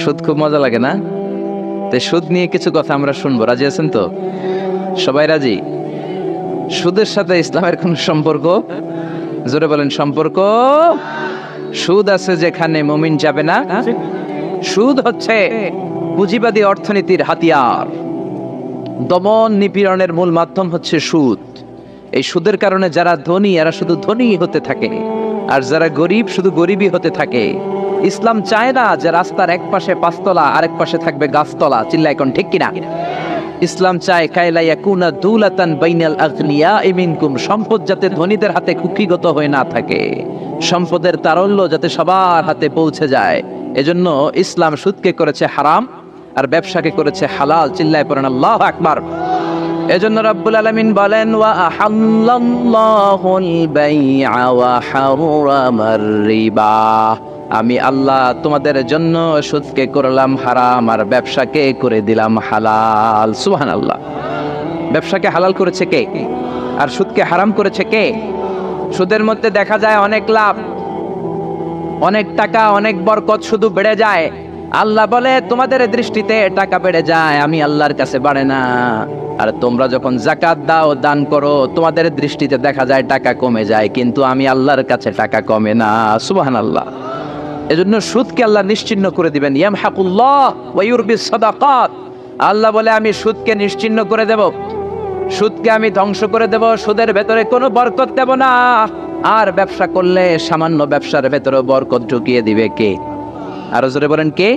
সুদ খুব মজা লাগে না? তো সুদ নিয়ে কিছু কথা আমরা শুনবো, রাজি আছেন তো? সবাই রাজি? সুদের সাথে ইসলামের কোন সম্পর্ক? জোরে বলেন, সম্পর্ক। সুদ আছে যেখানে মুমিন যাবে না। সুদ হচ্ছে পুঁজিবাদী অর্থনীতির হাতিয়ার। দমন নিপীড়নের মূল মাধ্যম হচ্ছে সুদ। এই সুদের কারণে যারা ধনী এরা শুধু ধনী হতে থাকে, আর যারা গরিব শুধু গরিবই হতে থাকে। ইসলাম চায় না যে রাস্তার এক পাশে পাঁচতলা আরেক পাশে থাকবে গাছতলা। চিল্লা এখন ঠিক কিনা? ইসলাম চায় কায়লা ইয়াকুনা দুলাতান বাইনাল আগনিয়া মিনকুম, সম্পদ যাতে ধনীদের হাতে কুক্ষিগত হয়ে না থাকে, সম্পদের তারল্য যাতে সবার হাতে পৌঁছে যায়। এজন্য ইসলাম সুদকে করেছে হারাম আর ব্যবসাকে করেছে হালাল। চিল্লায় পড়েন আল্লাহু আকবার। এজন্য রব্বুল আলামিন বলেন, ওয়া আহাল্লাল্লাহুল বাইআ ওয়া হারামার রিবা, আমি আল্লাহ তোমাদের জন্য সুদকে করলাম হারাম আর ব্যবসাকে করে দিলাম হালাল। সুবহানাল্লাহ। ব্যবসাকে হালাল করেছে কে? আর সুদকে হারাম করেছে কে? সুদের মধ্যে দেখা যায় অনেক লাভ, অনেক টাকা, অনেক বরকত, শুধু বেড়ে যায়। আল্লাহ বলে তোমাদের দৃষ্টিতে টাকা বেড়ে যায়, আমি আল্লাহর কাছে বাড়ে না। আর তোমরা যখন যাকাত দাও, দান করো, তোমাদের দৃষ্টিতে দেখা যায় টাকা কমে যায়, কিন্তু আমি আল্লাহর কাছে টাকা কমে না। সুবহানাল্লাহ। এজন্য সুদকে আল্লাহ নিশ্চিহ্ন করে দিবেন। ইয়ামহাকুল্লাহ ওয়া ইউরবিস সাদাকাত, আল্লাহ বলে আমি সুদকে নিশ্চিহ্ন করে দেব, সুদকে আমি ধ্বংস করে দেব, সুদের ভেতরে কোনো বরকত দেব না। আর ব্যবসা করলে সামান্য ব্যবসার ভেতরে বরকত ঢুকিয়ে দিবে কে? আরো জোরে বলেন কে?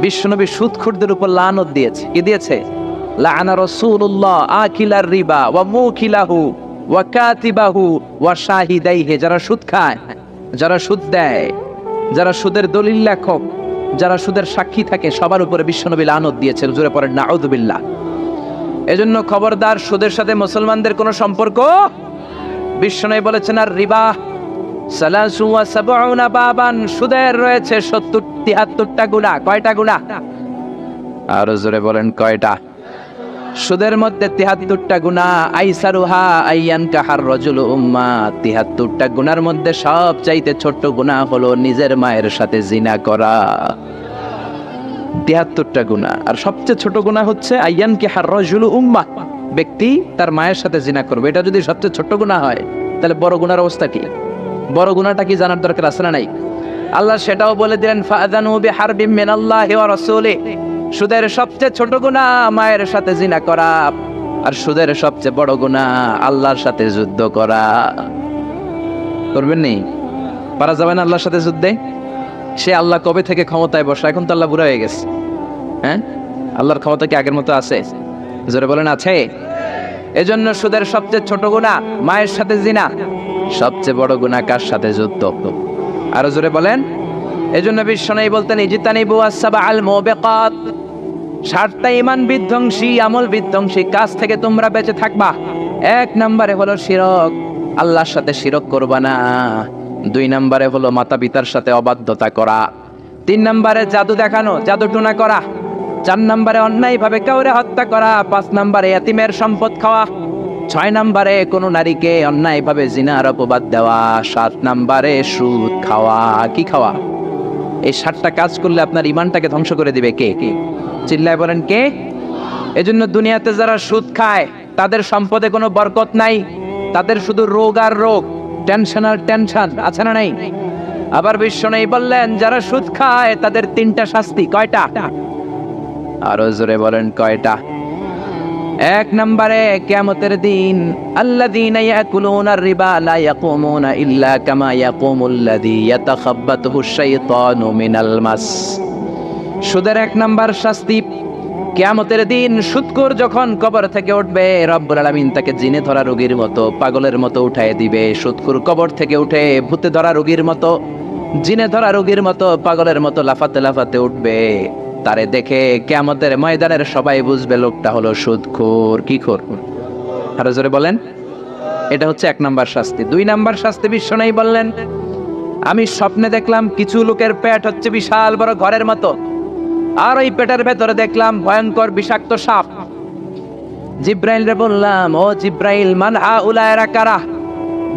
বিশ্বনবী সুদখোরদের উপর লানত দিয়েছে। কি দিয়েছে? লাআনা রাসূলুল্লাহ আকিলার রিবা ওয়া মুকিলাহু ওয়া কাতিবাহু ওয়া শাহিদাইহি, যারা সুদ খায়, যারা সুদ দেয়, যারা সুদের দলিল লেখক, যারা সুদের সাক্ষী থাকে, সবার উপরে বিশ্বনবী লানত দিয়েছেন। জোরে পড়েন নাউযুবিল্লাহ। এজন্য খবরদার, সুদের সাথে মুসলমানদের কোনো সম্পর্ক। বিশ্বনবী বলেছেন, আর রিবা সালাসু ওয়া সাবউনা বাবান, সুদের রয়েছে 73টা গুনাহ। কয়টা গুনাহ? আরো জোরে বলেন কয়টা? সুদের মধ্যে 73টা গুনাহ। আইসারুহা আইয়ান কাহার রাজুল উম্মা, 73টা গুনার মধ্যে সবচাইতে ছোট্ট গুনাহ হলো নিজের মায়ের সাথে জিনা করা। 73টা গুনাহ, আর সবচেয়ে ছোট গুনাহ হচ্ছে আইয়ান কাহার রাজুল উম্মা, ব্যক্তি তার মায়ের সাথে জিনা করবে। এটা যদি সবচেয়ে ছোট গুনাহ হয়, তাহলে বড় গুনার অবস্থা কি? বড় গুনাহটা কি জানার দরকার আছে না নাই? আল্লাহ সেটাও বলে দিলেন, ফাআযানু বিহারবিম মিনাল্লাহি ওয়া রাসূলিহি, সুদের সবচেয়ে ছোট গুনাহ মায়ের সাথে জিনা করা, আর সুদের সবচেয়ে বড় গুনাহ আল্লাহর সাথে যুদ্ধ করা। করবেন নি? পারা যাবে না আল্লাহর সাথে যুদ্ধে? সে আল্লাহ কবে থেকে ক্ষমতায় বসা? এখন তো আল্লাহ বুড়া হয়ে গেছে। হ্যাঁ, আল্লাহর ক্ষমতা কি আগের মতো আছে? জোরে বলেন আছে? এজন্য সুদের সবচেয়ে ছোট গুনাহ মায়ের সাথে জিনা, সবচেয়ে বড় গুনাহ কার সাথে যুদ্ধ? আরো জোরে বলেন। এজন্য বিশ্বনবী বলতেন, ইজতানিবু আস-সাবআল মুবিকাত, 7টা ঈমান বিধ্বংসী, আমল বিধ্বংসী কাজ থেকে তোমরা বেঁচে থাকবা। 1 নম্বরে হলো শিরক, আল্লাহর সাথে শিরক করবা না। 2 নম্বরে হলো মাতা পিতার সাথে অবাধ্যতা করা। 3 নম্বরে জাদু দেখানো, জাদু টুনা করা। 4 নম্বরে অন্যায়ভাবে কাউরে হত্যা করা। 5 নম্বরে এতিমের সম্পদ খাওয়া। 6 নম্বরে কোনো নারীকে অন্যায়ভাবে জিনার অপবাদ দেওয়া। 7 নম্বরে সুদ খাওয়া। কি খাওয়া? এই 7টা কাজ করলে আপনার ঈমানটাকে ধ্বংস করে দিবে কে? কে? চিল্লায় বলেন কে? এজন্য দুনিয়াতে যারা সুদ খায় তাদের সম্পদে কোনো বরকত নাই, তাদের শুধু রোগ আর রোগ, টেনশন আর টেনশন। আছে না নাই? আবার বিশ্বনবী বললেন, যারা সুদ খায় তাদের 3টা শাস্তি। কয়টা? আরো জোরে বলেন কয়টা? 1 নম্বরে কিয়ামতের দিন, আল্লাযীনা ইয়াকুলুনার রিবা লা ইয়াকুমুনা ইল্লা কামা ইয়াকুমুল্লাযী ইয়াতাখাব্বাতুহুশ শাইতানু মিনাল মাস। সুদের 1 নাম্বার শাস্তি, কিয়ামতের দিন সুদখোর যখন কবর থেকে উঠবে, রব্বুল আলামিন তাকে জিনে ধরা রোগীর মতো, পাগলের মতো উঠায় দিবে। সুদখোর কবর থেকে উঠে ভূতে ধরা রোগীর মতো, জিনে ধরা রোগীর মতো, পাগলের মতো লাফাতে লাফাতে উঠবে। তারে দেখে কিয়ামতের ময়দানের সবাই বুঝবে লোকটা হলো সুদখোর। কি খোর? আরো জোরে বলেন। এটা হচ্ছে 1 নাম্বার শাস্তি। 2 নাম্বার শাস্তি বিশ্বনবী বললেন, আমি স্বপ্নে দেখলাম কিছু লোকের পেট হচ্ছে বিশাল বড় ঘরের মতো, আর ওই পেটের ভেতরে দেখলাম ভয়ঙ্কর বিষাক্ত সাপ। জিব্রাইল রে বললাম, ও জিব্রাইল, মান হাউলা, এরা কারা?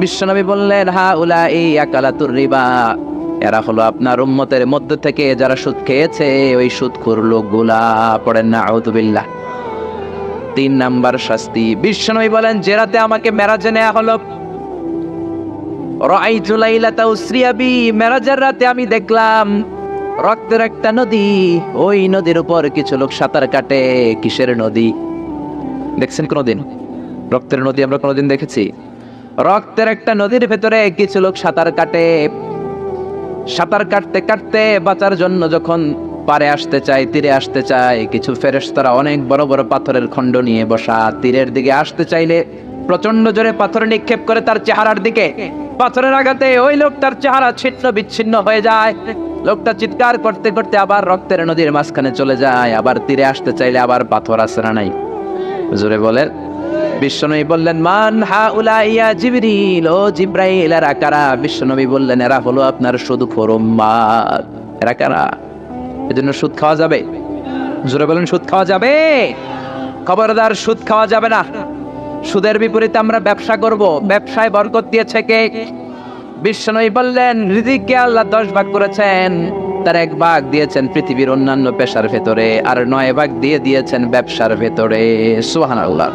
বিশ্বনবী বললেন, হাউলা এই আকালাতুর রিবা, এরা হলো আপনার উম্মতের মধ্য থেকে যারা সুদ খেয়েছে ওই সুদখোর লোকগুলা। পড়েন না আউযুবিল্লাহ। 3 নাম্বার শাস্তি, বিশ্বনবী বলেন যে রাতে আমাকে মেরাজে নেওয়া হলো, রাআইতু লাইলাতা উসরিয়া বি, মেরাজের রাতে আমি দেখলাম রক্তের একটা নদী, ওই নদীর উপর কিছু লোক সাঁতার কাটে। কিসের নদী দেখছেন কোনদিন? রক্তের নদী আমরা কোনদিন দেখেছি? রক্তের একটা নদীর ভেতরে কিছু লোক সাঁতার কাটে। সাঁতার কাটতে কাটতে বাঁচার জন্য যখন পারে আসতে চায়, তীরে আসতে চায়, কিছু ফেরেশতারা অনেক বড় বড় পাথরের খণ্ড নিয়ে বসা, তীরের দিকে আসতে চাইলে প্রচন্ড জোরে পাথর নিক্ষেপ করে তার চেহারার দিকে। পাথরের আঘাতে ওই লোকটার চেহারা ছিন্ন বিচ্ছিন্ন হয়ে যায়। লোকটা চিৎকার করতে করতে আবার রক্তের নদীর মাঝখানে চলে যায়। আবার তীরে আসতে চাইলে আবার পাথর আছে না নাই? জোরে বলেন। বিশ্বনবী বললেন মান হাউলা ইয়া জিবরিল, ও জিব্রাইল এরা কারা? বিশ্বনবী বললেন এরা হলো আপনার সুদখোর উম্মত। এরা কারা? এজন্য সুদ খাওয়া যাবে? জোরে বলেন, সুদ খাওয়া যাবে? খবরদার, সুদ খাওয়া যাবে না। সুদের বিপরীতে আমরা ব্যবসা করব। ব্যবসায় বরকত দিয়েছে কে? বিশ্বনবী বললেন রিজিককে আল্লাহ 10 ভাগ করেছেন, তার 1 ভাগ দিয়েছেন পৃথিবীর অন্যান্য পেশার ভেতরে, আর 9 ভাগ দিয়েছেন ব্যবসার ভেতরে। সুবহানাল্লাহ।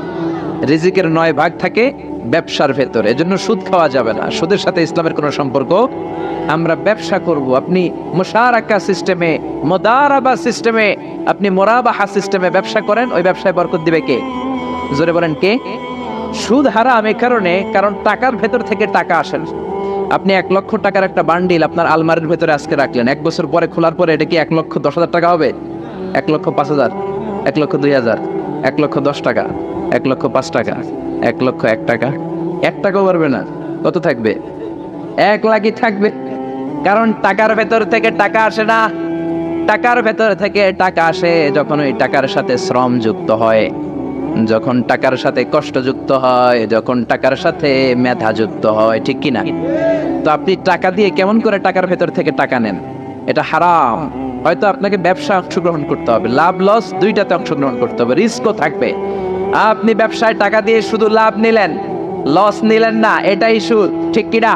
রিজিকের 9 ভাগ থাকে ব্যবসার ভেতরে, এজন্য সুদ খাওয়া যাবে না। সুদের সাথে ইসলামের কোনো সম্পর্ক। আমরা ব্যবসা করব। আপনি মুশারাকা সিস্টেমে, মুদারাবা সিস্টেমে, আপনি মুরাবাহা সিস্টেমে ব্যবসা করেন, ওই ব্যবসায় বরকত দিবে কে? জোরে বলেন কে? সুদ হারাম এই কারণে, কারণ টাকার ভেতর থেকে টাকা আসে না। আপনি 1 লক্ষ টাকার একটা বান্ডিল আপনার আলমারির ভেতরে আজকে রাখলেন, 1 বছর পরে খোলার পরে এটা কি 1,10,000 টাকা হবে? 1,05,000, 1,02,000, 1,10,000 টাকা, 1,05,000 টাকা, 1,01,000 টাকা? 1 টাকাও পারবে না। কত থাকবে? 1 লাখই থাকবে। কারণ টাকার ভেতর থেকে টাকা আসে না। টাকার ভেতর থেকে টাকা আসে যখন ওই টাকার সাথে শ্রম যুক্ত হয়, যখন টাকার সাথে কষ্ট যুক্ত হয়, যখন টাকার সাথে মেধা যুক্ত হয়, ঠিক কি না? তো আপনি টাকা দিয়ে কেমন করে টাকার ভেতর থেকে টাকা নেন? এটা হারাম। হয়তো আপনাকে ব্যবসা অংশগ্রহণ করতে হবে, লাভ লস দুইটাতে অংশগ্রহণ করতে হবে, রিস্কও থাকবে। আপনি ব্যবসায় টাকা দিয়ে শুধু লাভ নিলেন, লস নিলেন না, এটাই সুদ, ঠিক কি না?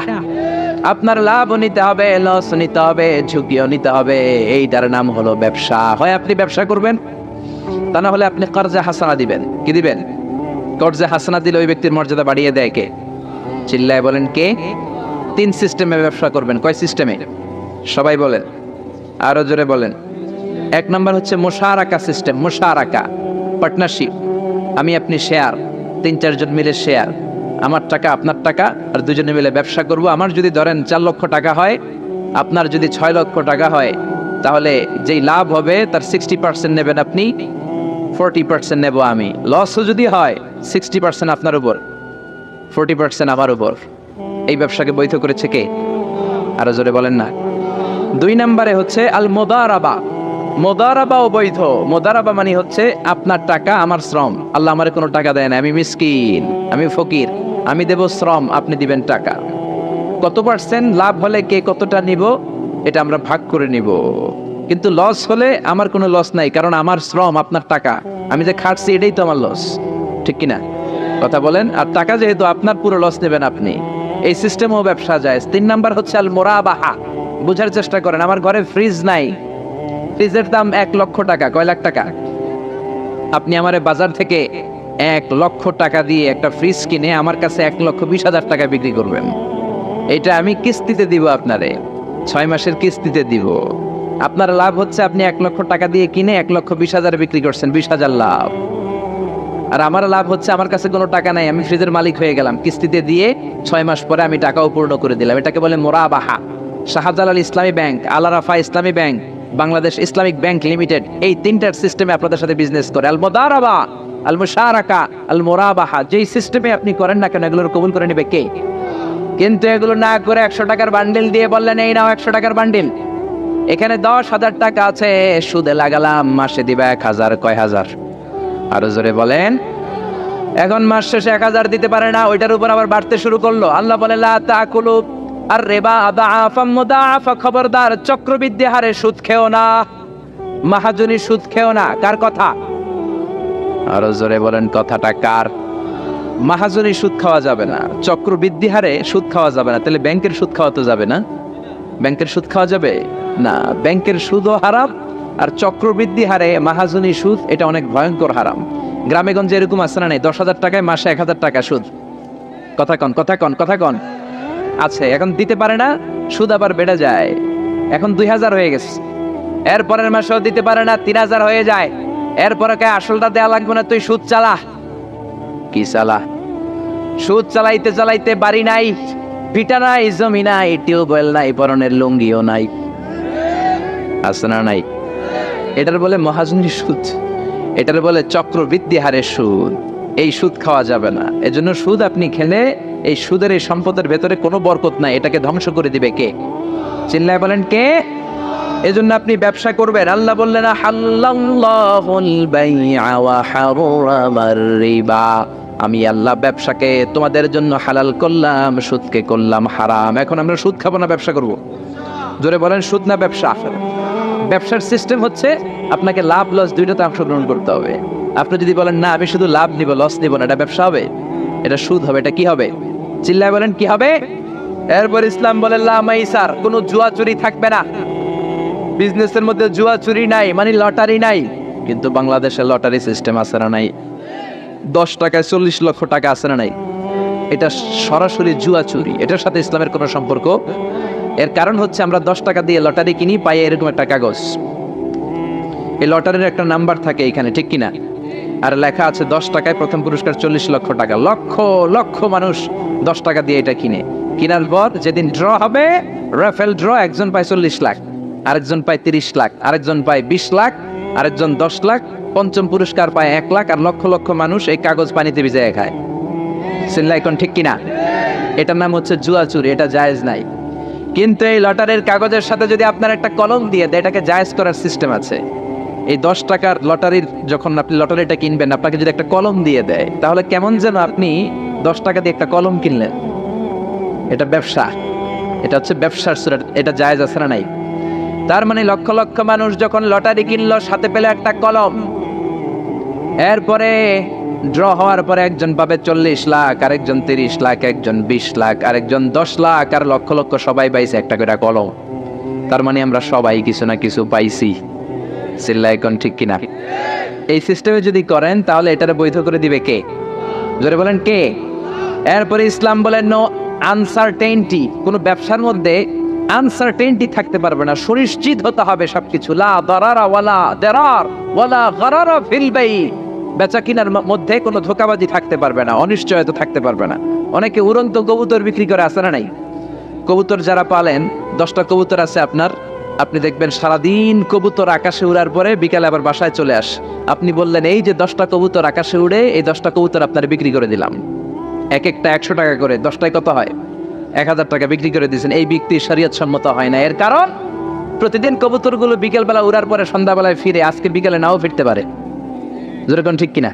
আপনার লাভও নিতে হবে, লস নিতে হবে, ঝুঁকিও নিতে হবে। এইটার নাম হলো ব্যবসা। হয় আপনি ব্যবসা করবেন, তা না হলে আপনি কর্জে হাসানা দিবেন। কি দিবেন? কর্জে হাসানা দিলে ওই ব্যক্তির মর্যাদা বাড়িয়ে দেয় কে? চিল্লায় বলেন কে? 3 সিস্টেমে ব্যবসা করবেন। কয় সিস্টেমে? সবাই বলেন, আরো জোরে বলেন। 1 নাম্বার হচ্ছে মুশারাকা সিস্টেম। মুশারাকা, পার্টনারশিপ। আমি আপনি শেয়ার, 3-4 জন মিলে শেয়ার, আমার টাকা আপনার টাকা, আর দুজনে মিলে ব্যবসা করব। আমার যদি ধরেন 4 লক্ষ টাকা হয়, আপনার যদি 6 লক্ষ টাকা হয়, তাহলে যেই লাভ হবে তার 60% নেবেন আপনি, 40% নেব আমি। লসও যদি হয় 60% আপনার উপর, 40% আমার উপর। এই ব্যবসাকে বৈধ করেছে কে? আরো জোরে বলেন না। 2 নম্বরে হচ্ছে আল মুদারাবা। মুদারাবাও বৈধ। মুদারাবা মানে হচ্ছে আপনার টাকা আমার শ্রম। আল্লাহ আমারে কোনো টাকা দেয় না, আমি মিসকিন, আমি ফকির, আমি দেব শ্রম, আপনি দিবেন টাকা। কত পার্সেন্ট লাভ হলে কে কতটা নিব এটা আমরা ভাগ করে নিব। কিন্তু লস হলে আমার কোনো লস নাই, কারণ আমার শ্রম আপনার টাকা, আমি যে খাটছি এটাই তো আমার লস, ঠিক কিনা? কথা বলেন। আর টাকা যেহেতু আপনার, পুরো লস নেবেন আপনি। এই সিস্টেমও ব্যবসা যায়। 3 নাম্বার হচ্ছে আল মুরাবাহা। বুঝার চেষ্টা করেন। আমার ঘরে ফ্রিজ নাই, ফ্রিজের দাম 1 লক্ষ টাকা। কয় লাখ টাকা? আপনি আমারে বাজার থেকে 1 লক্ষ টাকা দিয়ে একটা ফ্রিজ কিনে আমার কাছে 1,20,000 টাকা বিক্রি করবেন। এটা আমি কিস্তিতে দিব আপনারে, 6 মাসের কিস্তিতে দিব। আপনার লাভ হচ্ছে আপনি 1 লক্ষ টাকা দিয়ে কিনে 1,20,000 বিক্রি করছেন, 20,000 লাভ। আর আমার লাভ হচ্ছে আমার কাছে কোনো টাকা নাই, আমি ফ্রিজের মালিক হয়ে গেলাম, কিস্তিতে দিয়ে 6 মাস পরে আমি টাকাও পূর্ণ করে দিলাম। এটাকে বলে মুরাবাহা। শাহজালাল ইসলামী ব্যাংক, আল রাফা ইসলামী bank, Bangladesh Islamic bank limited, এই 3টার সিস্টেমে আপনাদের সাথে বিজনেস করে। আল মুদারাবা, আল মুশারাকা, আল মুরাবাহা, যেই সিস্টেমে আপনি করেন না কেন এগুলোর কবুল করে নেবে কে? কিন্তু এগুলো না করে 100 টাকার বান্ডিল দিয়ে বললেন এই নাও 100 টাকার বান্ডিল, এখানে 10,000 টাকা আছে, সুদে লাগালাম, মাসে দিবা 1,000। কয় হাজার? আরো জোরে বলেন। এখন মাস শেষে 1,000 দিতে পারে না, ওইটার উপর আবার বাড়তে শুরু করলো। আল্লাহ বলে লা তাকুলু আর রিবা আদাআফাম মুদাআফা, খবরদার চক্রবৃদ্ধি হারে সুদ খেও না, মাহাজনী সুদ খেও না। কার কথা? আরো জোরে বলেন, কথাটা কার? মাহাজনী সুদ খাওয়া যাবে না, চক্রবৃদ্ধি হারে সুদ খাওয়া যাবে না। তাহলে ব্যাংকের সুদ খাওয়া তো যাবে না। ব্যাংকের সুদ খাওয়া যাবে না। ব্যাংকের সুদও হারাম, আর চক্রবৃদ্ধি হারে মাহাজনী সুদ, এটা অনেক ভয়ঙ্কর হারাম। গ্রামে গঞ্জে এরকম আছে না নাই? 10,000 টাকায় মাসে 1,000 টাকা সুদ। কথা কন, কথা কন, কথা কন। আছে, এখন দিতে পারে না, সুদ আবার বেড়ে যায়। এখন 2,000 হয়ে গেছে, এরপরের মাসেও দিতে পারে না, 3,000 হয়ে যায়। এরপরে কে আসলটা দেয়া লাগবে না, তুই সুদ চালা। কি চালা? সুদ চালাইতে চালাইতে বাড়ি নাই, ভিটা নাই, জমি নাই, টিউবওয়েল নাই, পরনের লুঙ্গিও নাই। আছে না নাই? এটার বলে মহাজনী সুদ, এটার বলে চক্রবৃদ্ধি হারে সুদ। এই সুদ খাওয়া যাবে না। এজন্য সুদ আপনি খেলে এই সুদের এই সম্পদের ভেতরে কোনো বরকত নাই, এটাকে ধ্বংস করে দিবে কে? চিল্লায় বলেন কে? এজন্য আপনি ব্যবসা করবেন। আল্লাহ বললেন হাল্লাল্লাহুল বাইআ ওয়া হারামার রিবা, আমি আল্লাহ ব্যবসাকে তোমাদের জন্য হালাল করলাম, সুদকে করলাম হারাম। এখন আমরা সুদ খাবো না ব্যবসা করব? জোরে বলেন, সুদ না ব্যবসা? ব্যবসার সিস্টেম হচ্ছে আপনাকে লাভ লস দুইটাতে অংশগ্রহণ করতে হবে। আপনি যদি বলেন না আমি শুধু লাভ নিব, লস নিব না, এটা ব্যবসা হবে? এটা সুদ হবে। এটা কি হবে? চিল্লায় বলেন কি হবে? এরপর ইসলাম বলে লা মাইসার, কোনো জুয়া চুরি থাকবে না। বিজনেসের মধ্যে জুয়া চুরি নাই, মানে লটারি নাই। কিন্তু বাংলাদেশে লটারি সিস্টেম আছে না নাই? 10 টাকায় 40 লক্ষ টাকা আছে না নাই? এটা সরাসরি জুয়া চুরি, এটার সাথে ইসলামের কোনো সম্পর্ক। এর কারণ হচ্ছে আমরা 10 টাকা দিয়ে লটারি কিনি, পাই এরকম একটা কাগজ, এই লটারির একটা নাম্বার থাকে এখানে, ঠিক কিনা? আর লেখা আছে 10 টাকায় প্রথম পুরস্কার 40 লক্ষ টাকা। লক্ষ লক্ষ মানুষ 10 টাকা দিয়ে এটা কিনে। কেনার পর যেদিন ড্র হবে, রাফেল ড্র, একজন পায় 40 লাখ, আরেকজন পায় 30 লাখ, আরেকজন পায় 20 লাখ, আরেকজন 10 লাখ, পঞ্চম পুরস্কার পায় 1 লাখ, আর লক্ষ লক্ষ মানুষ এই কাগজ পানিতে ভিজায় খায়। সিল্লাইকন ঠিক কিনা? এটার নাম হচ্ছে জুয়া চুরি, এটা জায়েজ নাই। কিন্তু এই লটারির কাগজের সাথে যদি আপনার একটা কলম দিয়ে দেয়, এটাকে জায়েজ করার সিস্টেম আছে। এই 10 টাকার লটারির, যখন আপনি লটারিটা কিনবেন, আপনাকে যদি একটা কলম দিয়ে দেয়, তাহলে কেমন যেন আপনি 10 টাকা দিয়ে একটা কলম কিনলেন। এটা ব্যবসা, এটা হচ্ছে ব্যবসার সুরা, এটা জায়েজ আছে না নাই? তার মানে লক্ষ লক্ষ মানুষ যখন লটারি কিনলো, সাথে পেলে একটা কলম। এরপরে ড্র হওয়ার পরে একজন পাবে 40 লাখ, আরেকজন 30 লাখ, একজন 20 লাখ, আরেকজন 10 লাখ, আর লক্ষ লক্ষ সবাই পাইছে একটা করে কলম। তার মানে আমরা সবাই কিছু না কিছু পাইছি। সিল্লাইকন ঠিক কিনা? এই সিস্টেমে যদি করেন, তাহলে এটারে বৈধ করে দিবে কে? জোরে বলেন কে? এরপরে ইসলাম বলেন নো আনসার্টেইনটি, কোন ব্যবসার মধ্যে আনসার্টেইনটি থাকতে পারবে না, সুনিশ্চিত হতে হবে সবকিছু। লা দারারা ওয়ালা দারার ওয়ালা গারারা ফিল বাই, বেচা কিনার মধ্যে কোনো ধোঁকাবাজি থাকতে পারবে না, অনিশ্চয়তা থাকতে পারবে না। অনেকে উড়ন্ত কবুতর বিক্রি করে, আছে না নাই? কবুতর যারা পালেন, 10টা কবুতর আছে আপনার, আপনি দেখবেন সারাদিন কবুতর আকাশে উড়ার পরে বিকালে আবার বাসায় চলে আস। আপনি বললেন এই যে 10টা কবুতর আকাশে উড়ে, এই 10টা কবুতর আপনার বিক্রি করে দিলাম, এক একটা 100 টাকা করে, 10টায় কত হয়? 1000 টাকা বিক্রি করে দিয়েছেন। এই বিক্রি শরীয়ত সম্মত হয় না। এর কারণ প্রতিদিন কবুতরগুলো বিকেলবেলা উড়ার পরে সন্ধ্যাবেলায় ফিরে, আজকে বিকেলে নাও ফিরতে পারে। যেরকম ঠিক কিনা?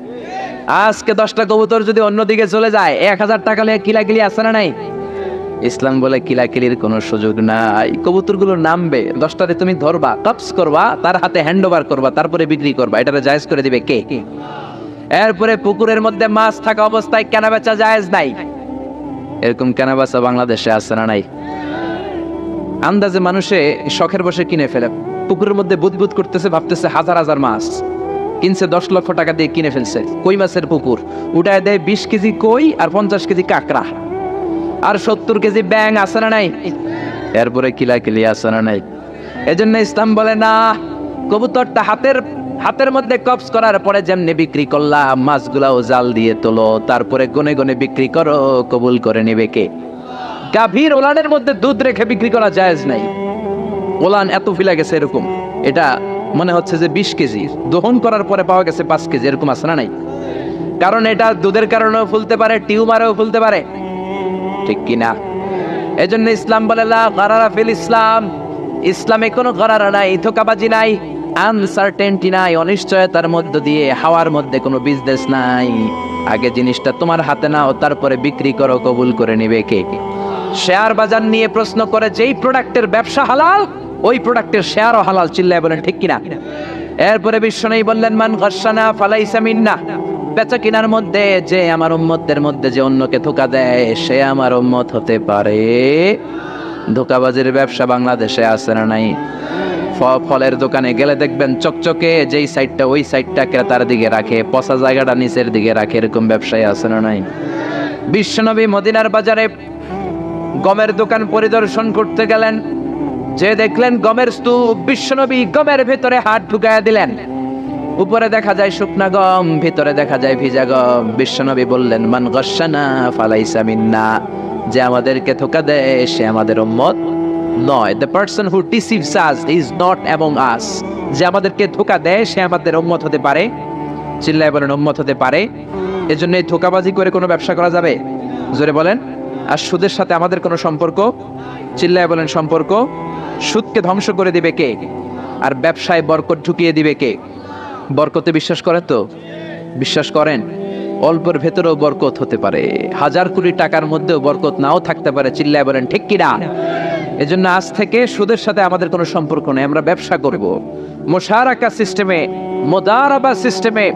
আজকে 10টা কবুতর যদি অন্যদিকে চলে যায়, 1000 টাকা নিয়ে কিলাকিলি আছে না নাই? ইসলাম বলে কিলাকিলির কোনো সুযোগ নাই। কবুতরগুলো নামবে, 10টারে তুমি ধরবা, কপস করবা, তার হাতে হ্যান্ড ওভার করবা, তারপরে বিক্রি করবা। এটারে জায়েজ করে দিবে কে? এরপরে পুকুরের মধ্যে মাছ থাকা অবস্থায় কেনা বেচা জায়েজ নাই। এরকম কেনা বেচা বাংলাদেশে আছে না নাই? আন্দাজে মানুষে শখের বসে কিনে ফেলে, পুকুরের মধ্যে বুদবুদ করতেছে, ভাবতেছে হাজার হাজার মাছ কিনছে, 10 লক্ষ টাকা দিয়ে কিনে ফেলছে। কই মাছের পুকুর, উঠায় দেয় 20 কেজি কই আর 50 কেজি কাঁকড়া আর 70 কেজি ব্যাং, আছে না নাই? এরপরে কিলাকিলি আছে না নাই? এজন্য ইসলাম বলে না, কবুতরটা হাতের মধ্যে কপস করার পরে যেমনি বিক্রি করলাম, মাছগুলাও জাল দিয়ে তোলো, তারপরে গনে গনে বিক্রি করো, কবুল করে নেবে কে? গাভীর ওলানের মধ্যে দুধ রেখে বিক্রি করা জায়েজ নাই। ওলান এত ফিলা গেছে এরকম, এটা মনে হচ্ছে যে 20 কেজি, দহন করার পরে পাওয়া গেছে 5 কেজি, এরকম আছে না নাই? কারণ এটা দুধের কারণেও ফুলতে পারে, টিউমারেও ফুলতে পারে, ঠিক কিনা? এজন্য ইসলাম বলে লা গারারা ফিল ইসলাম, ইসলামে কোনো গারারা নাই, ধোঁকাবাজি নাই, আনসার্টেনটি নাই, অনিশ্চয়তার মধ্য দিয়ে, হাওয়ার মধ্যে কোনো বিজনেস নাই। আগে জিনিসটা তোমার হাতে নাও, তারপরে বিক্রি করো, কবুল করে নিবে কে? শেয়ার বাজার নিয়ে প্রশ্ন করে, যেই প্রোডাক্টের ব্যবসা হালাল, ওই প্রোডাক্টের শেয়ারও হালাল। চিল্লায় বলেন ঠিক কিনা? এরপরে বিশ্বনবী বললেন মান গাশশানা ফালাইসা মিন্না, বেচা কিনার মধ্যে যে আমার উম্মতদের মধ্যে যে অন্যকে ধোঁকা দেয়, সে আমার উম্মত হতে পারে ধোঁকাবাজির ব্যবসা বাংলাদেশে আছে না নাই? ফলের দোকানে গেলে দেখবেন চকচকে যেই সাইডটা ওই সাইডটা ক্রেতার দিকে রাখে, পচা জায়গাটা নিচের দিকে রাখে, এরকম ব্যবসায়ী আছে না নাই? বিশ্বনবী মদিনার বাজারে গমের দোকান পরিদর্শন করতে গেলেন, যে দেখলেন গমের স্তূপ। বিশ্বনবী গমের ভেতরে হাত ঢুকায়া দিলেন। উপরে দেখা যায় শুকনা গম, ভিতরে দেখা যায় ভিজা গম। বিশ্বনবী বললেন, মান গশানা ফালাইসা মিন্না, যে আমাদেরকে ধোঁকা দেয় সে আমাদের উম্মত নয়। The person who deceives us is not among আস, যে আমাদেরকে ধোঁকা দেয় সে আমাদের উম্মত হতে পারে। চিল্লায় বলেন উম্মত হতে পারে। এজন্য এই ধোঁকাবাজি করে কোনো ব্যবসা করা যাবে? জোরে বলেন। আর সুদের সাথে আমাদের কোনো সম্পর্ক? চিল্লায় বলেন সম্পর্ক। সুদকে ধ্বংস করে দিবে কে? আর ব্যবসায় বরকত ঢুকিয়ে দিবে কে? বরকতে বিশ্বাস করেন তো? বিশ্বাস করেন? অল্পের ভেতরেও বরকত হতে পারে, হাজার কোটি টাকার মধ্যেও বরকত নাও থাকতে পারে। চিল্লায় বলেন ঠিক কিনা? এজন্য আজ থেকে সুদের সাথে আমাদের কোনো সম্পর্ক নেই। আমরা ব্যবসা করব মুশারাকা সিস্টেমে, মুদারাবা সিস্টেমে,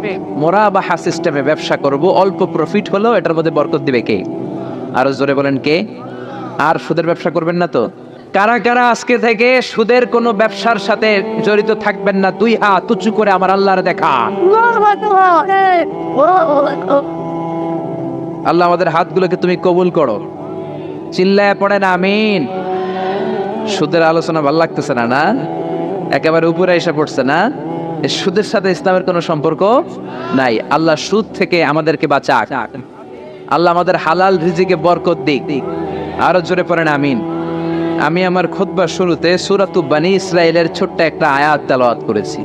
মুরাবাহা সিস্টেমে ব্যবসা করব। অল্প প্রফিট হলেও এটার মধ্যে বরকত দিবে কে? আরো জোরে বলেন কে? আর সুদের ব্যবসা করবেন না তো? কারা কারা আজকে থেকে সুদের কোনো ব্যবসার সাথে জড়িত থাকবেন না? দুই হাত উঁচু করে আমার আল্লাহর দেখা। আল্লাহ আমাদের হাতগুলোকে তুমি কবুল করো। চিল্লায় পড়েন আমিন। সুদের আলোচনা ভালো লাগতেছে না? না, একেবারে উপরে এসে পড়ছে না? এই সুদের সাথে ইসলামের কোনো সম্পর্ক নাই। আল্লাহ সুদ থেকে আমাদেরকে বাঁচাক। আল্লাহ আমাদের হালাল রিজিকে বরকত দিক। আরো জোরে পড়েন আমিন। আমি আমার খুতবার শুরুতে সূরাতুল বনী ইসরাঈলের ছোট্ট একটা আয়াত তেলাওয়াত করেছি।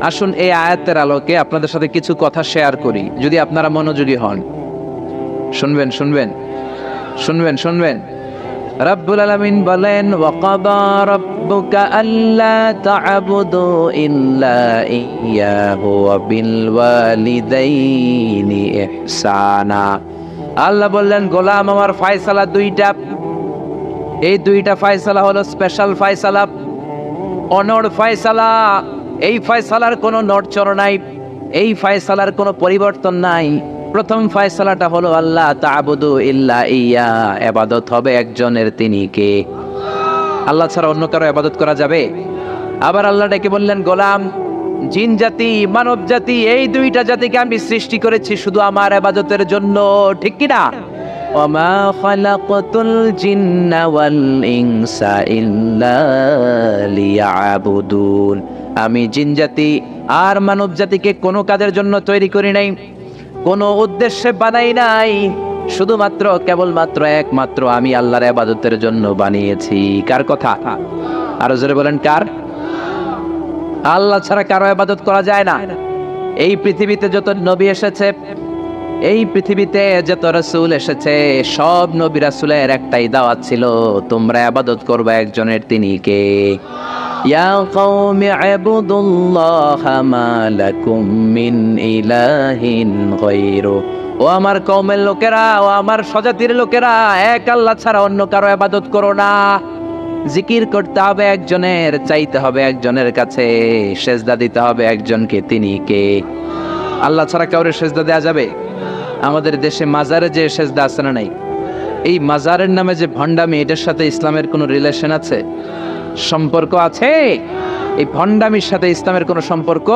আসুন এই আয়াতের আলোকে আপনাদের সাথে কিছু কথা শেয়ার করি, যদি আপনারা মনোযোগী হন। শুনবেন শুনবেন শুনবেন শুনবেন। রব্বুল আলামিন বলেন, ওয়াকাদা রাব্বুকা আল্লা তা'বুদু ইল্লা ইয়্যাহু ওয়া বিল ওয়ালিদাইনি ইহসানা। আল্লাহ বললেন, গোলাম আমার ফয়সালা দুইটা। এই দুইটা ফয়সালা হলো স্পেশাল ফয়সালা, অনড় ফয়সালা। এই ফয়সালার কোনো নড়চড় নাই, এই ফয়সালার কোনো পরিবর্তন নাই। প্রথম ফয়সালাটা হলো আল্লাহ তা'বুদু ইল্লা ইয়্যা, ইবাদত হবে একজনের, তিনি কে? আল্লাহ ছাড়া অন্য কারো ইবাদত করা যাবে? আবার আল্লাহ ডেকে বললেন, গোলাম জিন জাতি মানব জাতি এই দুইটা জাতিকে আমি সৃষ্টি করেছি শুধু আমার ইবাদতের জন্য, ঠিক কি না? ওয়ামা খালাকাতুল জিন্না ওয়াল ইনসা ইল্লা লিয়াবুদুন। আমি জিন জাতি আর মানব জাতিকে কোনো কাজের জন্য তৈরি করি নাই, কোনো উদ্দেশ্যে বানাই নাই, শুধুমাত্র কেবলমাত্র একমাত্র আমি আল্লাহর ইবাদতের জন্য বানিয়েছি। কার কথা? আরো জোরে বলেন কার? আল্লাহ ছাড়া কারো ইবাদত করা যায় না। এই পৃথিবীতে যত নবী এসেছে, এই পৃথিবীতে যত রাসূল এসেছে, সব নবী রাসূলের একটাই দাওয়াত ছিল, তোমরা ইবাদত করবে একজনের, তিনি কে? ইয়া কওমি ইবুদুল্লাহা মা লাকুম মিন ইলাহিন গায়রু। ও আমার কওমের লোকেরা, ও আমার স্বজাতির লোকেরা, এক আল্লাহ ছাড়া অন্য কারো ইবাদত করো না। জিকির করতে হবে একজনের, চাইতে হবে একজনের কাছে, সেজদা দিতে হবে একজনকে, তিনি কে? আল্লাহ ছাড়া কাউরে সেজদা দেয়া যাবে? আমাদের দেশে মাজারে যে সেজদা আছে না নাই, এই মাজারের নামে যে ভণ্ডামি, এটার সাথে ইসলামের কোনো রিলেশন আছে? সম্পর্ক আছে? এই ভণ্ডামির সাথে ইসলামের কোনো সম্পর্ক?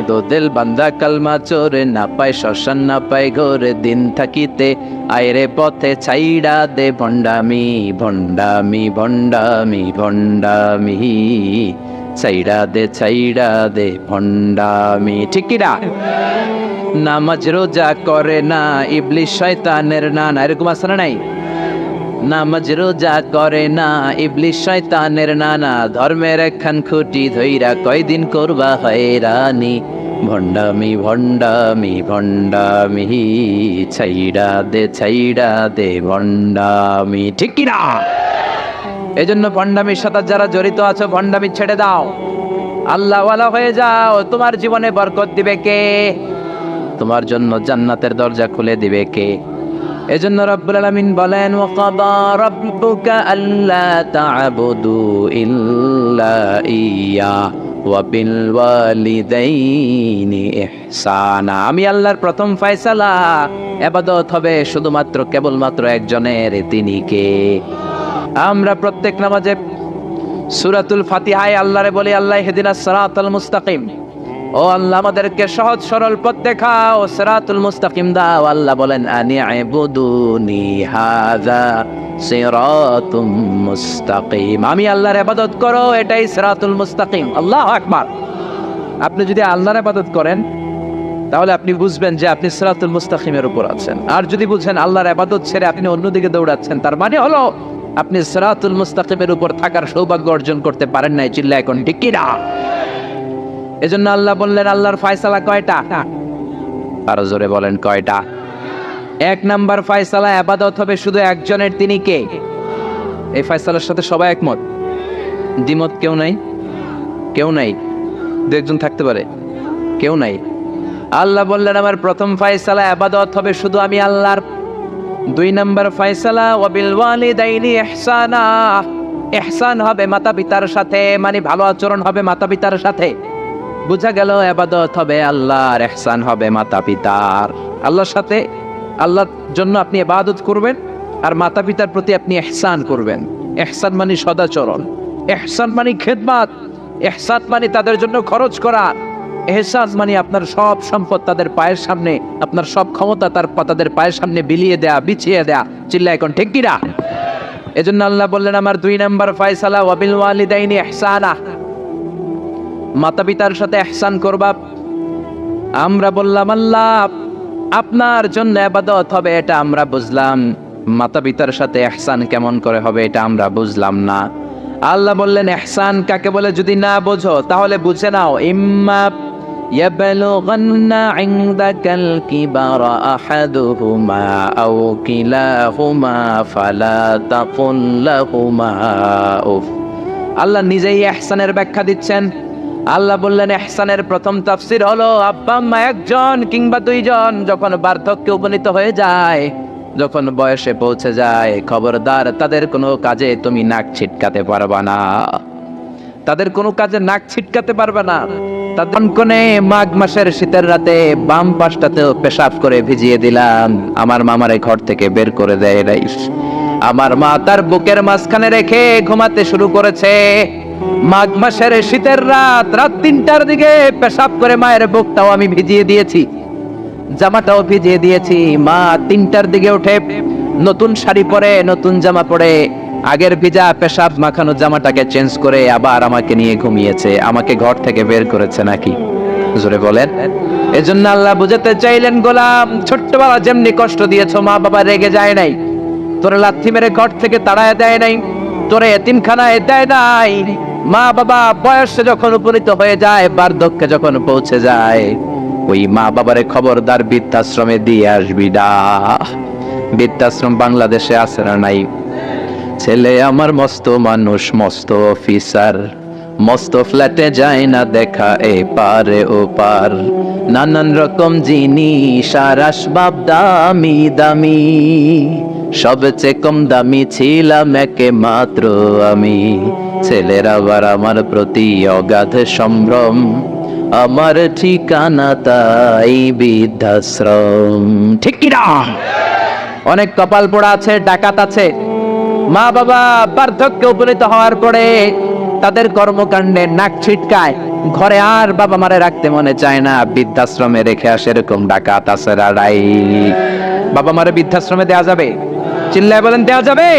দো দিল বান্দা কালমা চোরে, না পায় শ্মশান না পায় ঘরে, দিন থাকিতে আয়রে পথে ছাইড়া দে ভণ্ডামি ভণ্ডামি ভণ্ডামি ভণ্ডামি, ছাইড়া দে ভণ্ডামি, ঠিক কি না? নামাজ রোজা করে না ইবলিস শয়তানের নানা, এরকম আছে না নাই? নামাজ রোজা করে না ইবলিস শয়তানের নানা, ধর্মের একখান খুঁটি ধইরা কয়দিন করবা হয়রানি, ভণ্ডামি ভণ্ডামি ভণ্ডামি, ছাইড়া দে ভণ্ডামি, ঠিক কি না? এজন্য ভণ্ডামির সাথে যারা জড়িত আছো, ভণ্ডামি ছেড়ে দাও, আল্লাহওয়ালা হয়ে যাও। তোমার জীবনে বরকত দিবে কে? তোমার জন্য জান্নাতের দরজা খুলে দিবে কে? এজন্য রব্বুল আলামিন বলেন, ওয়াকাদা রাব্বুকা আল্লা তা'বুদু ইল্লা ইয়্যা ওয়া বিল ওয়ালিদাইনি ইহসানা। আমি আল্লাহর প্রথম ফয়সালা, ইবাদত হবে শুধুমাত্র কেবলমাত্র একজনের, তিনি কে? আমরা প্রত্যেক নামাজে সূরাতুল ফাতিহায় আল্লাহরে বলি, আল্লাহ ইহদিনাস সিরাতাল মুস্তাকিম, ও আল্লাহ আমাদেরকে সহজ সরল পথ দেখাও, সিরাতুল মুস্তাকিম দাও। আল্লাহ বলেন আনি'বুদুনি হাযা সিরাতুম মুস্তাকিম, আমি আল্লাহর ইবাদত করো, এটাই সিরাতুল মুস্তাকিম। আল্লাহু আকবার। আপনি যদি আল্লাহর ইবাদত করেন তাহলে আপনি বুঝবেন যে আপনি সিরাতুল মুস্তাকিমের উপর আছেন। আর যদি বুঝেন আল্লাহর ইবাদত ছেড়ে আপনি অন্যদিকে দৌড়াচ্ছেন, তার মানে হলো আপনি সিরাতুল মুস্তাকিমের উপর থাকার সৌভাগ্য অর্জন করতে পারেন নাই। চিল্লায় এখন ঠিক কি না? এজন্য আল্লাহ বললেন আল্লাহর ফয়সালা কয়টা? আরো জোরে বলেন কয়টা? এক নাম্বার ফয়সালা, ইবাদত হবে শুধু একজনের, তিনি কে? এই ফয়সালার সাথে সবাই একমত? দ্বিমত কেউ নাই? কেউ নাই? দু একজন থাকতে পারে, কেউ নাই। আল্লাহ বললেন আমার প্রথম ফয়সালা, ইবাদত হবে শুধু আমি আল্লাহর। দুই নাম্বার ফয়সালা, ওয়াবিল ওয়ালিদাইনি ইহসানা, ইহসান হবে মাতা পিতার সাথে, মানে ভালো আচরণ হবে মাতা পিতার সাথে। বুঝা গেল ইবাদত হবে আল্লাহর, ইহসান হবে মাতা পিতার। আল্লাহর সাথে, আল্লাহর জন্য আপনি ইবাদত করবেন, আর মাতা পিতার প্রতি আপনি ইহসান করবেন। ইহসান মানে সদাচরণ, ইহসান মানে খেদমত, ইহসান মানে তাদের জন্য খরচ করা, ইহসান মানে আপনার সব সম্পদ তাদের পায়ের সামনে, আপনার সব ক্ষমতা তাদের পায়ের সামনে বিলিয়ে দেয়া, বিছিয়ে দেয়া। চিল্লা এখন ঠিক কি না? এজন্য আল্লাহ বললেন আমার দুই নাম্বার ফয়সালা, ওয়াবিল ওয়ালিদাইনি ইহসানা, মাতা পিতার সাথে ইহসান করবা। আমরা বললাম আল্লাহ আপনার জন্য ইবাদত হবে, এটা আমরা বুঝলাম, মাতা পিতার সাথে ইহসান কেমন করে হবে এটা আমরা বুঝলাম না। আল্লাহ বললেন ইহসান কাকে বলে যদি না বোঝো তাহলে বুঝে নাও, ইম্মা ইয়াবলুগান্না ইনদাকাল কিবারা আহাদুহুমা আও কিলাহুমা ফালা তাকুল লাহুমা উফ। আল্লাহ নিজেই ইহসানের ব্যাখ্যা দিচ্ছেন। আল্লাহ বললেন ইহসানের প্রথম তাফসীর হলো আব্বা আম্মা একজন কিংবা দুইজন যখন বার্ধক্যে উপনীত হয়ে যায়, যখন বয়সে পৌঁছে যায়, খবরদার তাদের কোনো কাজে তুমি নাক ছিটকাতে পারবা না, তাদের কোনো কাজে নাক ছিটকাতে পারবে না। তাদের কোনে মাঘ মাসের শীতের রাতে বাম পাশটাতেও পেশাব করে ভিজিয়ে দিলাম, আমার মামারে ঘর থেকে বের করে দেয় নাই। আমার মা তার বুকের মাঝখানে রেখে ঘুমাতে শুরু করেছে। মাঘ মাসের শীতের রাত 3টার দিকে পেশাব করে মায়ের বুকটাও আমি ভিজিয়ে দিয়েছি, জামাটাও ভিজিয়ে দিয়েছি। মা 3টার দিকে উঠে নতুন শাড়ি পরে, নতুন জামা পরে, আগের ভিজা পেশাব মাখানো জামাটাকে চেঞ্জ করে আবার আমাকে নিয়ে ঘুমিয়েছে। আমাকে ঘর থেকে বের করেছে নাকি? জোরে বলেন। এজন্য আল্লাহ বুঝাতে চাইলেন গোলাম, ছোট্টবেলা যেমনি কষ্ট দিয়েছো, মা বাবা রেগে যায় নাই, তোরে লাথি মেরে ঘর থেকে তাড়ায় দেয় নাই, তোরে এতিমখানায় দেয় নাই। মা বাবা বয়সে যখন উপনীত হয়ে যায়, বার্ধক্যে যখন পৌঁছে যায়, ওই মা বাবারে খবরদার বৃদ্ধাশ্রমে দিয়ে আসবি না। বৃদ্ধাশ্রম বাংলাদেশে আছে না নাই? ছেলে আমার মস্ত মানুষ, মস্ত অফিসার, মস্ত ফ্ল্যাটে যায় না দেখা এ পারে ও পার, নানান রকম জিনিস আর আসবাব দামি দামি, সবচেয়ে কম দামি ছিলাম একে মাত্র আমি। ছেলের আবার আমার প্রতি অগাধ সম্ভ্রম, আমার ঠিকানা তাই বৃদ্ধাশ্রম। ঠিক কি না? অনেক কপাল পোড়া আছে, ডাকাত আছে, মা বাবা বার্ধক্যে উপনীত হওয়ার পরে তাদের কর্মকাণ্ডে নাক ছিটকায়, ঘরে আর বাবা মারে রাখতে মনে চায় না, বৃদ্ধাশ্রমে রেখে আসে। এরকম ডাকাত আছে রাড়াই। বাবা মারে বৃদ্ধাশ্রমে দেয়া যাবে? চিল্লায় বলেন দেয়া যাবে?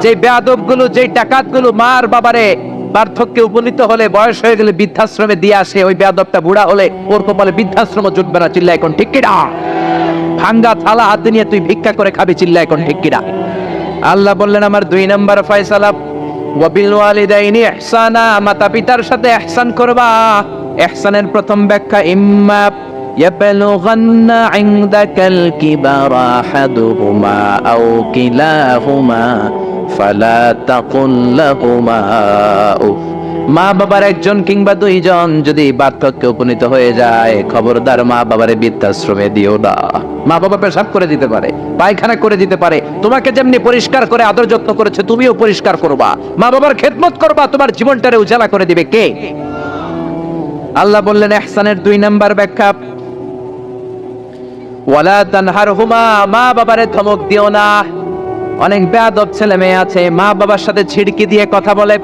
যে বেয়াদব গুলো, যে ডাকাত গুলো মার বাবারে বার্ধক্যে উপনীত হলে, বয়স হয়ে গেলে বৃদ্ধাশ্রমে দিয়ে আসে, ওই বেয়াদবটা বুড়া হলে ওর কপালে বৃদ্ধাশ্রম জুটবে না। চিল্লায় এখন ঠিক কিনা? ভাঙ্গা থালা হাতে নিয়ে তুই ভিক্ষা করে খাবি। চিল্লায় এখন ঠিক কিনা? আল্লাহ বললেন আমার দুই নাম্বার ফয়সালা, ওয়াবিল ওয়ালিদাইনি ইহসানা, মাতা পিতার সাথে ইহসান করবা। ইহসানের প্রথম ব্যাখ্যা, ইম্মা ইয়াবলুগান্না ইনদাকাল কিবারা আহাদুহুমা আও কিলাহুমা ফালা তাকুল লাহুমা উফ। মা বাবার একজন কিংবা দুইজন যদি বার্ধক্যে উপনীত হয়ে যায়, খবরদার মা বাবারে বৃদ্ধাশ্রমে দিও না। মা বাবা পেশাব করে দিতে পারে, পায়খানা করে দিতে পারে, তোমাকে যেমনি পরিষ্কার করে আদর যত্ন করেছে তুমিও পরিষ্কার করবা, মা বাবার খেদমত করবা, তোমার জীবনটারে উজালা করে দিবে কে? আল্লাহ বললেন ইহসানের দুই নাম্বার ব্যাখ্যা, ওয়ালা তানহারহুমা, মা বাবারে ধমক দিও না। অনেক বেয়াদব ছেলে মেয়ে আছে, মা বাবার সাথে ছিড়কি দিয়ে কথা বলে,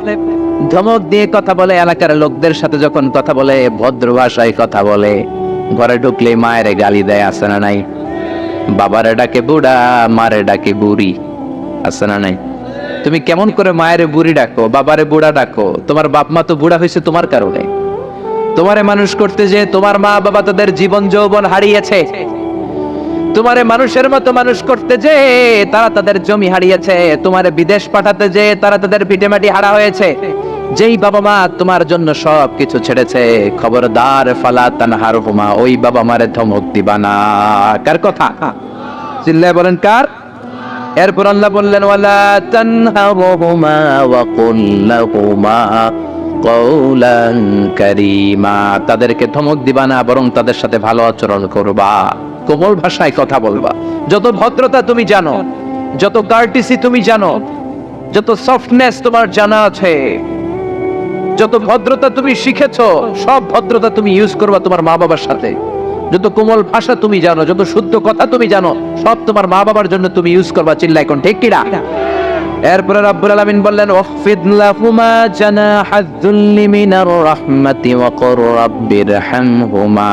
ধমক দিয়ে কথা বলে, এলাকার লোকদের সাথে যখন কথা বলে ভদ্র ভাষায় কথা বলে, ঘরে ঢুকলে মায়ের গালি দেয়, আছে না নাই? বাবারে ডাকে বুড়া, মারে ডাকে বুড়ি, আছে না নাই? তুমি কেমন করে মায়ের বুড়ি ডাকো, বাবারে বুড়া ডাকো? তোমার বাপ মা তো বুড়া হয়েছে তোমার কারণে। তোমারে মানুষ করতে যে তোমার মা বাবা তাদের জীবন যৌবন হারিয়েছে। তোমারে মানুষের মতো মানুষ করতে যে তারা তাদের জমি হারিয়েছে। তোমারে বিদেশ পাঠাতে যে তারা তাদের ভিটেমাটি হারা হয়েছে। যেই বাবা মা তোমার জন্য সব কিছু ছেড়েছে, খবরদার ফালা তানহারহুমা, ওই বাবা মারে ধমক দিবা না। কার কথা? চিল্লায় বলেন কার? এরপর আল্লাহ বললেন ওয়ালা তানহারহুমা ওয়া কুল লাহুমা কওলান কারীমা, তাদেরকে ধমক দিবা না, বরং তাদের সাথে ভালো আচরণ করবা, কোমল ভাষায় কথা বলবা। যত ভদ্রতা তুমি জানো, যত কার্টিসি তুমি জানো, যত সফটনেস তোমার জানা আছে, যত ভদ্রতা তুমি শিখেছো, সব ভদ্রতা তুমি ইউজ করবা তোমার মা বাবার সাথে। যত কোমল ভাষা তুমি জানো, যত শুদ্ধ কথা তুমি জানো, সব তোমার মা বাবার জন্য তুমি ইউজ করবা। চিল্লায় কোন ঠিক কিনা? এরপরে রব্বুল আলামিন বললেন ওয়াখফিদ লাহুমা জানাহায যুল্লি মিনার রাহমাতি ওয়া কুর রাব্বিরহামহুমা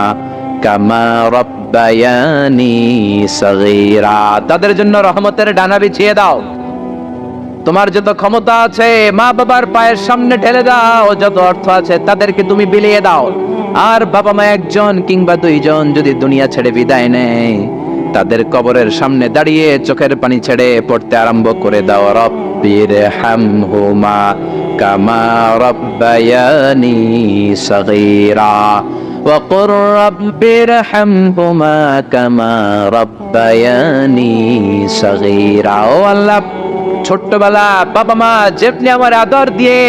কামা রাব্বায়ানি সাগীরা, তাদের জন্য রহমতের ডানা বিছিয়ে দাও। তোমার যত ক্ষমতা আছে মা বাবার পায়ের সামনে ঢেলে দাও, যত অর্থ আছে তাদেরকে তুমি বিলিয়ে দাও। আর বাবা মা একজন কিংবা দুইজন যদি দুনিয়া ছেড়ে বিদায় নেয়, তাদের কবরের সামনে দাঁড়িয়ে চোখের পানি ছেড়ে পড়তে আরম্ভ করে দাও রব্বিরহামহুমা কামা রাব্বায়ানি সাগীরা ওয়া কুর রাব্বিরহামহুমা কামা রাব্বায়ানি সাগীরা। ও আল্লাহ, ছোট্টবেলা বাবা মা যেমনি আমার আদর দিয়ে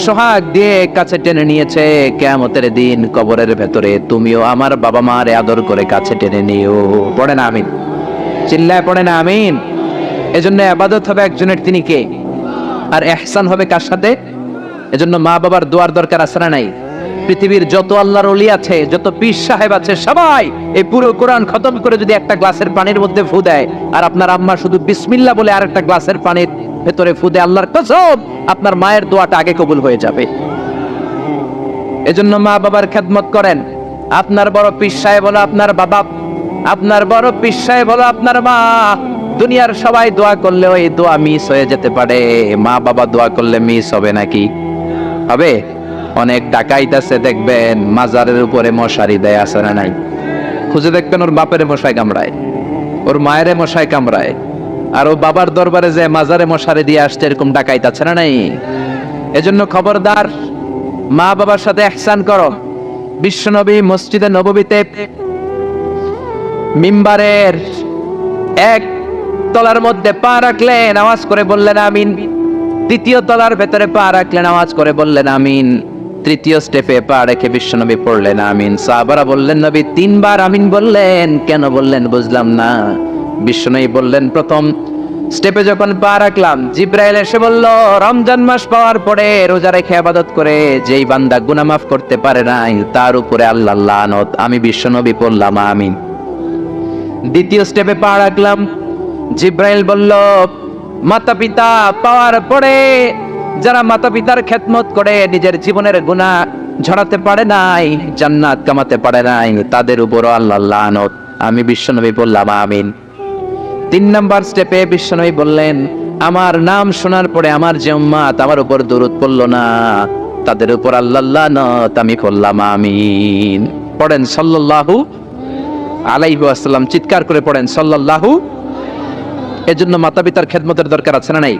সোহাগ দিয়ে কাছে টেনে নিয়েছে, কিয়ামতের দিন কবরের ভেতরে তুমিও আমার বাবা মারে আদর করে কাছে টেনে নিও। পড়ে না আমিন? চিল্লায় পড়ে না আমিন? এজন্য ইবাদত হবে একজনের, তিনি কে? আর ইহসান হবে কার সাথে? এজন্য মা বাবার দোয়ার দরকার আছে না নাই? পৃথিবীর যত আল্লাহর ওলি আছে, যত পীর সাহেব আছে, সবাই এই পুরো কোরআন খতম করে যদি একটা গ্লাসের পানির মধ্যে ফু দেয়, আর আপনার আম্মা শুধু বিসমিল্লাহ বলে আরেকটা গ্লাসের পানির ভেতরে ফু দেয়, আল্লাহর কসম আপনার মায়ের দোয়াটা আগে কবুল হয়ে যাবে। এজন্য মা বাবার খেদমত করেন। আপনার বড় পীর সাহেব হলো আপনার বাবা, আপনার বড় পীর সাহেব হলো আপনার মা। দুনিয়ার সবাই দোয়া করলে ওই দোয়া মিস হয়ে যেতে পারে, মা বাবা দোয়া করলে মিস হবে নাকি? হবে? অনেক ডাকাইত আছে দেখবেন মাজারের উপরে মশারি দেয়, আছে না নাই? খুঁজে দেখবেন ওর বাপের মশায় কামড়ায়, ওর মায়ের মশায় কামড়ায়, আর ও বাবার দরবারে যে মাজারে মশারি দিয়ে আসছে, এরকম ডাকাইত আছে না নাই? এজন্য খবরদার, মা বাবার সাথে ইহসান করো। বিশ্বনবী মসজিদে নববীতে মিম্বারের এক তলার মধ্যে পা রাখলেন, আওয়াজ করে বললেন আমিন। দ্বিতীয় তলার ভেতরে পা রাখলেন, আওয়াজ করে বললেন আমিন। তৃতীয় স্টেপে পা রেখে বিশ্বনবী পড়লেন আমিন। সাহাবারা বললেন নবী তিনবার আমিন বললেন, কেন বললেন বুঝলাম না। বিশ্বনবী বললেন প্রথম স্টেপে যখন পা রাখলাম, জিব্রাইল এসে বলল রমজান মাস পাওয়ার পরে রোজা রেখে ইবাদত করে যেই বান্দা গুনাহ মাফ করতে পারে নাই, তার উপরে আল্লাহর লানত। আমি বিশ্বনবী পড়লাম আমিন। দ্বিতীয় স্টেপে পা রাখলাম, জিব্রাইল বলল মাতা পিতা পাওয়ার পরে যারা মাতা পিতার খেদমত করে নিজের জীবনের গুনাহ ঝরাতে পারে নাই, জান্নাত কামাতে পারে নাই, তাদের উপর আল্লাহর লানত। আমি বিশ্বনবী বললাম আমিন। 3 নাম্বার স্টেপে বিশ্বনবী বললেন আমার নাম শোনার পরে আমার যে উম্মত আমার উপর দরুদ পড়লো না, তাদের উপর আল্লাহর লানত। আমি বললাম আমিন। পড়েন সাল্লাল্লাহু আলাইহি ওয়াসাল্লাম, চিৎকার করে পড়েন সাল্লাল্লাহু। এজন্য মাতা পিতার খেদমতের দরকার আছে না নাই?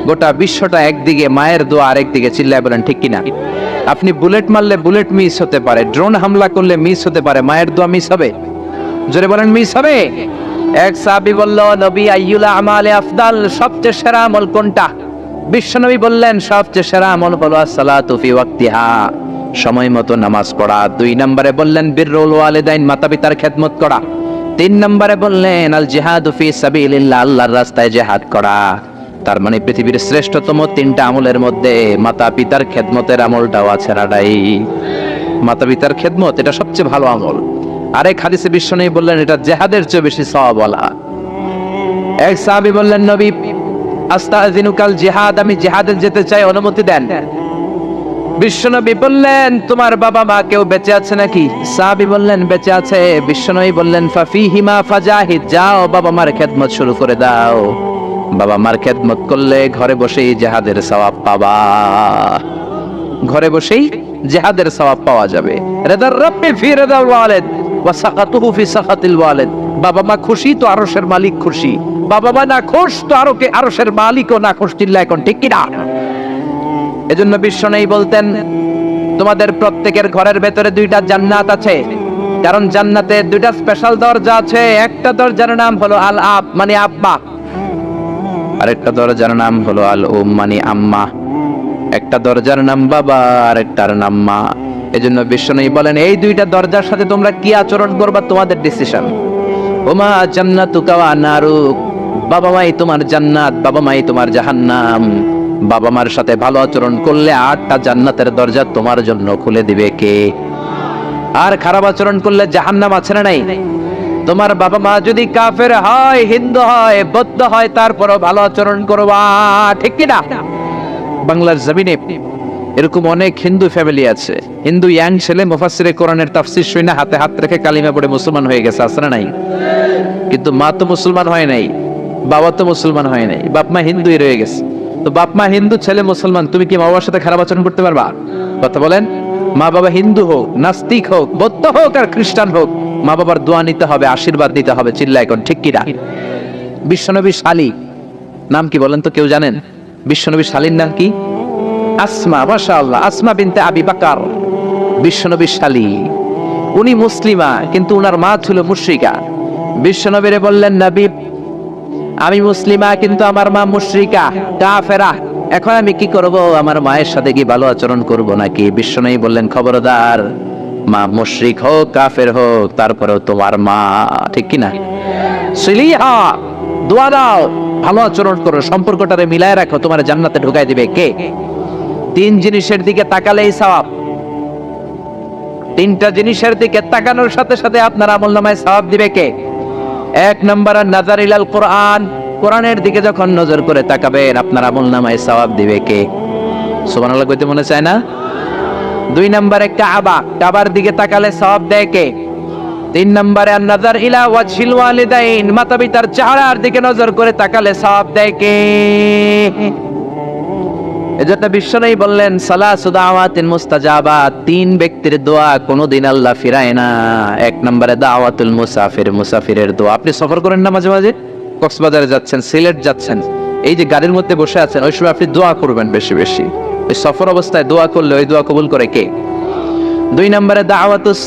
গোটা বিশ্বটা একদিকে, মায়ের দোয়া আরেকদিকে। চিল্লায় বলেন ঠিক কিনা? আপনি বুলেট মারলে বুলেট মিস হতে পারে, ড্রোন হামলা করলে মিস হতে পারে, মায়ের দোয়া মিস হবে? জোরে বলেন মিস হবে? এক সাহাবী বলল নবী আইয়ুল আমালে আফদাল, সবচেয়ে সেরা আমল কোনটা? বিশ্বনবী বললেন সবচেয়ে সেরা আমল হলো আসসালাতু ফি ওয়াক্তিহা, সময় মতো নামাজ পড়া। 2 নম্বরে বললেন বিররুল ওয়ালিদাইন, মাতা পিতার খেদমত করা। 3 নম্বরে বললেন আল জিহাদু ফি সাবিলিল্লাহ, আল্লাহর রাস্তায় জিহাদ করা। তার মানে পৃথিবীর শ্রেষ্ঠতম 3টা আমলের মধ্যে মাতা পিতার খেদমতের আমলটাও আছে না নাই? মাতা পিতার খেদমত এটা সবচেয়ে ভালো আমল। আরেক হাদিসে বিশ্বনবী বললেন এটা জিহাদের চেয়ে বেশি সওয়াবওয়ালা। এক সাহাবী বললেন নবী আস্তাযিনুকাল জিহাদ, আমি জিহাদে যেতে চাই, অনুমতি দেন। বিশ্বনবী বললেন তোমার বাবা মা কেউ বেঁচে আছে নাকি? সাহাবী বললেন বেঁচে আছে। বিশ্বনবী বললেন ফাফিহিমা ফাজাহিদ, যাও বাবা মার খেদমত শুরু করে দাও। বাবা মার খেদমত করলে ঘরে বসেই জিহাদের সওয়াব পাবা, ঘরে বসেই জিহাদের সওয়াব পাওয়া যাবে। রিদার রাব্বি ফি রিদাল ওয়ালিদ ওয়া সাকাতুহু ফি সাকাতিল ওয়ালিদ, বাবা মা খুশি তো আরশের মালিক খুশি, বাবা মা না খুশ তো আরশের মালিকও না খুশ। চিল্লায় এখন ঠিক কি না? এজন্য বিশ্বনবী বলতেন তোমাদের প্রত্যেকের ঘরের ভেতরে দুইটা জান্নাত আছে, কারণ জান্নাতে দুইটা স্পেশাল দরজা আছে। একটা দরজার নাম হলো আল আব মানে আব্বা, আরেকটা দরজার নাম হলো আল উম মানে আম্মা। একটা দরজার নাম বাবা, আরেকটার নাম মা। এজন্য বিশ্বনবী বলেন এই দুইটা দরজার সাথে তোমরা কি আচরণ করবা তোমাদের ডিসিশন। ওমা জান্নাতুকা ওয়া নারুক, বাবা মাই তোমার জান্নাত, বাবা মাই তোমার জাহান্নাম। বাবা মার সাথে ভালো আচরণ করলে 8টা জান্নাতের দরজা তোমার জন্য খুলে দিবে কে? আর খারাপ আচরণ করলে জাহান্নাম আছে না নাই? তোমার বাবা মা যদি কাফের হয়, হিন্দু হয়, বৌদ্ধ হয়, তারপরও ভালো আচরণ করবা, ঠিক কি না? বাংলার জমিনে এরকম অনেক হিন্দু ফ্যামিলি আছে, হিন্দু ইয়াং ছেলে মুফাসসিরে কোরআনের তাফসীর শুনে হাতে হাত রেখে কালিমা পড়ে মুসলমান হয়ে গেছে, আছে না নাই? কিন্তু মা তো মুসলমান হয় নাই, বাবা তো মুসলমান হয় নাই, বাপ মা হিন্দুই রয়ে গেছে। তো বাপ মা হিন্দু, ছেলে মুসলমান, তুমি কি মা বাবার সাথে খারাপ আচরণ করতে পারবা? কথা বলেন। মা বাবা হিন্দু হোক, নাস্তিক হোক, বৌদ্ধ হোক আর খ্রিস্টান হোক, মা বাবার দোয়া নিতে হবে, আশীর্বাদ নিতে হবে। চিল্লা এখন ঠিক কি না? বিশ্বনবী শালী নাম কি বলেন তো, কেউ জানেন বিশ্বনবী শালীর নাম কি? আসমা, মাশাআল্লাহ, আসমা বিনতে আবি বকর বিশ্বনবী শালী। উনি মুসলিমা কিন্তু উনার মা ছিল মুশরিকা। বিশ্বনবীরে বললেন নবী আমি মুসলিমা কিন্তু আমার মা মুশরিকা কাফেরা, এখন আমি কি করব? আমার মায়ের সাথে কি ভালো আচরণ করব নাকি? বিশ্বনবী বললেন খবরদার, মা মুশরিক হোক কাফের হোক তারপরেও তোমার মা, ঠিক কি না? সিলিহা, দোয়া দাও, ভালো আচরণ করো, সম্পর্কটারে মিলায় রাখো, তোমার জান্নাতে ঢুকাই দিবে কে? 3 জিনিসের দিকে তাকালেই সওয়াব। 3টা জিনিসের দিকে তাকানোর সাথে সাথে আপনার আমলনামায় সওয়াব দিবে কে? 1 নম্বর নাযার ইলাল কোরআন, কোরআনের দিকে যখন নজর করে তাকাবেন আপনার আমলনামায় সওয়াব দিবে কে? সুবহানাল্লাহ কইতে মনে চায় না? 2 নম্বরে কাবা, কাবার দিকে তাকালে সওয়াব দেয় কে? 3 নম্বরে নাযার ইলা ওয়াজহিল ওয়ালিদাইন, মাতা পিতার চেহারার দিকে নজর করে তাকালে সওয়াব দেয় কে? এজন্য বিশ্বনবী বললেন সালাসু দাওয়াতিন মুস্তাজাবাত, 3 ব্যক্তির দোয়া কোনোদিন আল্লাহ ফিরায় না। 1 নম্বরে দাওয়াতুল মুসাফির, মুসাফিরের দোয়া। আপনি সফর করেন না মাঝে মাঝে, কক্সবাজারে যাচ্ছেন, সিলেট যাচ্ছেন, এই যে গাড়ির মধ্যে বসে আছেন, ওই সময় আপনি দোয়া করবেন বেশি বেশি। ওই সফর অবস্থায় দোয়া করলে ওই দোয়া কবুল করে কে? 2 নম্বরে দাওয়াতুস